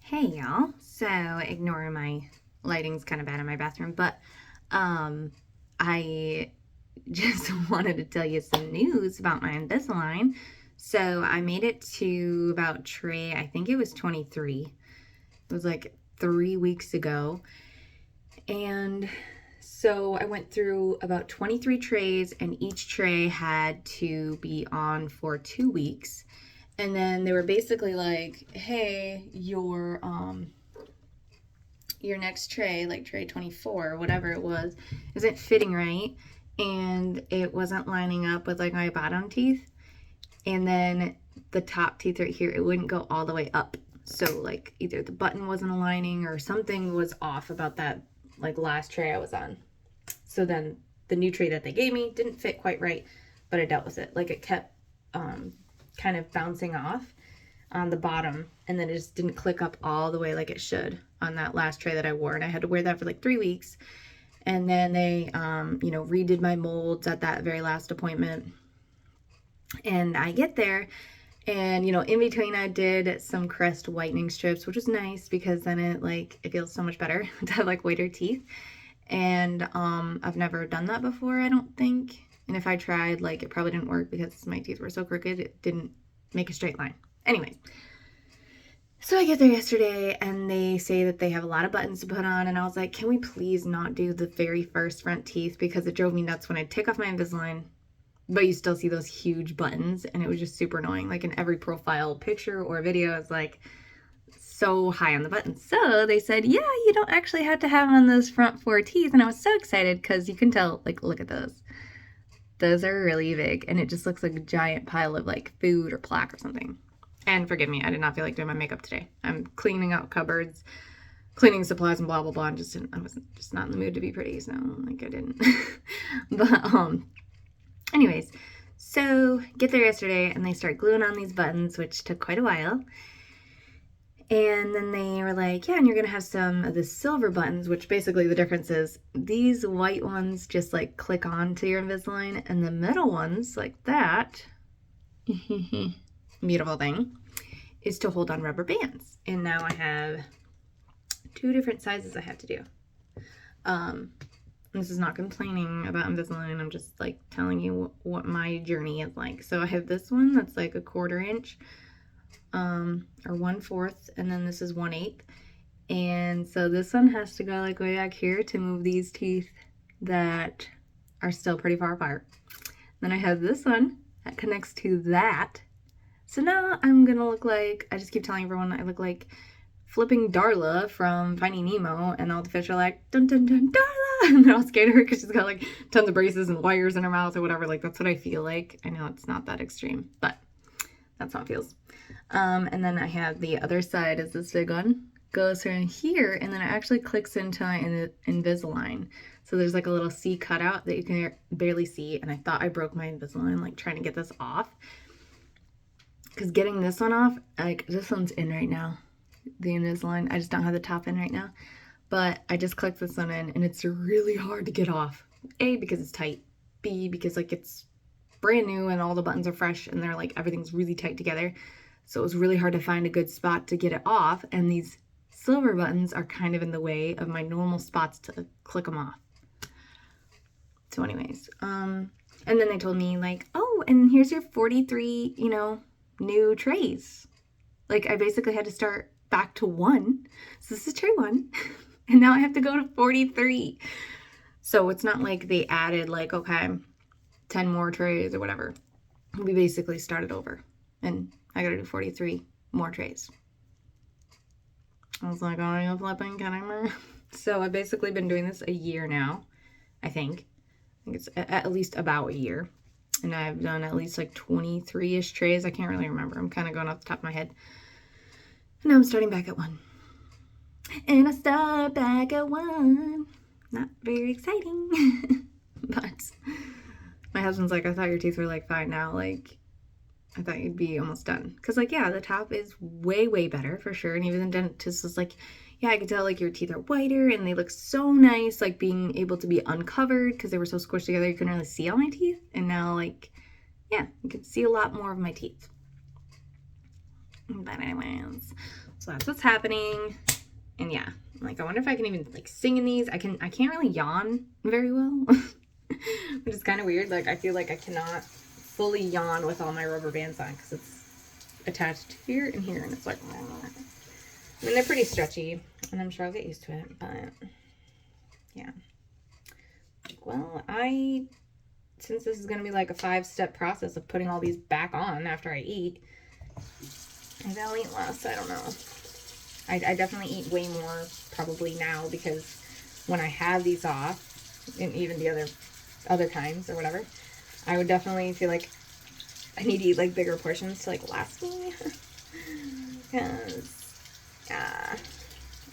Hey y'all. So ignore my lighting's kind of bad in my bathroom, but I just wanted to tell you some news about my Invisalign. So I made it to about tray, I think it was 23. It was like 3 weeks ago. And so I went through about 23 trays, and each tray had to be on for 2 weeks. And then they were basically like, hey, your next tray, like tray 24, whatever it was, isn't fitting right. And it wasn't lining up with like my bottom teeth. And then the top teeth right here, it wouldn't go all the way up. So like either the button wasn't aligning or something was off about that like last tray I was on. So then the new tray that they gave me didn't fit quite right, but I dealt with it. Like it kept kind of bouncing off on the bottom, and then it just didn't click up all the way like it should on that last tray that I wore. And I had to wear that for like 3 weeks. And then they, redid my molds at that very last appointment. And I get there, and in between I did some Crest whitening strips, which was nice because then it feels so much better to have like whiter teeth. And I've never done that before, I don't think. And if I tried, like, it probably didn't work because my teeth were so crooked, it didn't make a straight line. Anyway, so I get there yesterday and they say that they have a lot of buttons to put on, and I was like, can we please not do the very first front teeth, because it drove me nuts when I take off my Invisalign, but you still see those huge buttons, and it was just super annoying. Like in every profile picture or video, it's like so high on the buttons. So they said, yeah, you don't actually have to have on those front four teeth, and I was so excited because you can tell, like, look at those. Those are really big, and it just looks like a giant pile of like food or plaque or something. And forgive me, I did not feel like doing my makeup today. I'm cleaning out cupboards, cleaning supplies, and blah blah blah. I wasn't just not in the mood to be pretty, so like I didn't. But anyways, so get there yesterday and they start gluing on these buttons, which took quite a while. And then they were like, yeah, and you're going to have some of the silver buttons, which basically the difference is these white ones just like click on to your Invisalign, and the metal ones, like that, beautiful thing, is to hold on rubber bands. And now I have 2 different sizes I have to do. This is not complaining about Invisalign. I'm just like telling you what my journey is like. So I have this one that's like a 1/4 inch. Or 1/4, and then this is 1/8. And so this one has to go like way back here to move these teeth that are still pretty far apart. Then I have this one that connects to that. So now I'm gonna look like, I just keep telling everyone I look like flipping Darla from Finding Nemo, and all the fish are like, dun dun dun Darla, and they're all scared of her because she's got like tons of braces and wires in her mouth or whatever. Like that's what I feel like. I know it's not that extreme, but that's how it feels. And then I have the other side is this big one, goes from here, and then it actually clicks into my Invisalign. So there's like a little C cutout that you can barely see, and I thought I broke my Invisalign like trying to get this off. Because getting this one off, like this one's in right now, the Invisalign. I just don't have the top in right now. But I just clicked this one in, and it's really hard to get off. A, because it's tight. B, because like it's brand new and all the buttons are fresh and they're like everything's really tight together. So it was really hard to find a good spot to get it off, and these silver buttons are kind of in the way of my normal spots to click them off. So anyways, and then they told me like, oh, and here's your 43, new trays. Like I basically had to start back to 1. So this is tray 1, and now I have to go to 43. So it's not like they added like, okay, 10 more trays or whatever. We basically started over, and I gotta do 43 more trays. I was like, are you flipping kidding me? So I've basically been doing this a year now, I think. It's at least about a year. And I've done at least like 23-ish trays. I can't really remember. I'm kind of going off the top of my head. And now I'm starting back at 1. And I start back at 1. Not very exciting. But my husband's like, I thought your teeth were like fine now. Like, I thought you'd be almost done. Because, like, yeah, the top is way, way better for sure. And even the dentist was like, yeah, I could tell, like, your teeth are whiter and they look so nice, like, being able to be uncovered because they were so squished together you couldn't really see all my teeth. And now, like, yeah, you could see a lot more of my teeth. But anyways, So that's what's happening. And yeah, like I wonder if I can even like sing in these. I can't really yawn very well, which is kind of weird. Like I feel like I cannot fully yawn with all my rubber bands on because it's attached here and here, and it's like, I mean, they're pretty stretchy, and I'm sure I'll get used to it, but yeah. Well, since this is going to be like a 5-step process of putting all these back on after I eat, maybe I'll eat less. I don't know. I definitely eat way more probably now, because when I have these off, and even the other times or whatever, I would definitely feel like I need to eat like bigger portions to like last me. Because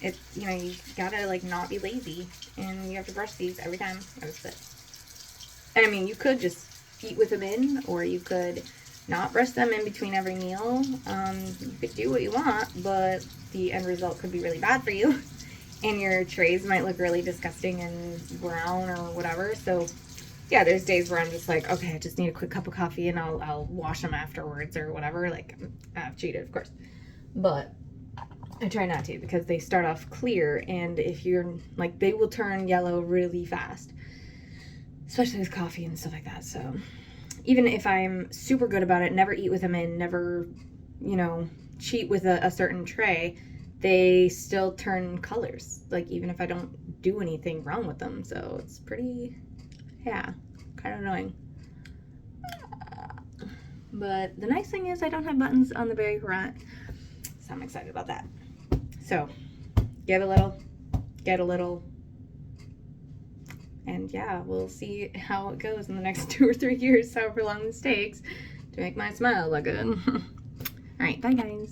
it, you know, you gotta like not be lazy, and you have to brush these every time you gotta sit. And I mean, you could just eat with them in, or you could not brush them in between every meal. You could do what you want, but the end result could be really bad for you. And your trays might look really disgusting and brown or whatever. So yeah, there's days where I'm just like, okay, I just need a quick cup of coffee and I'll wash them afterwards or whatever. Like, I've cheated, of course. But I try not to, because they start off clear, and if you're like, they will turn yellow really fast, especially with coffee and stuff like that. So even if I'm super good about it, never eat with them in, never, you know, cheat with a certain tray, they still turn colors, like even if I don't do anything wrong with them. So it's pretty, yeah, kind of annoying. But the nice thing is I don't have buttons on the very front, so I'm excited about that. So give a little, get a little, and yeah, we'll see how it goes in the next 2 or 3 years, however long this takes, to make my smile look good. All right, bye guys.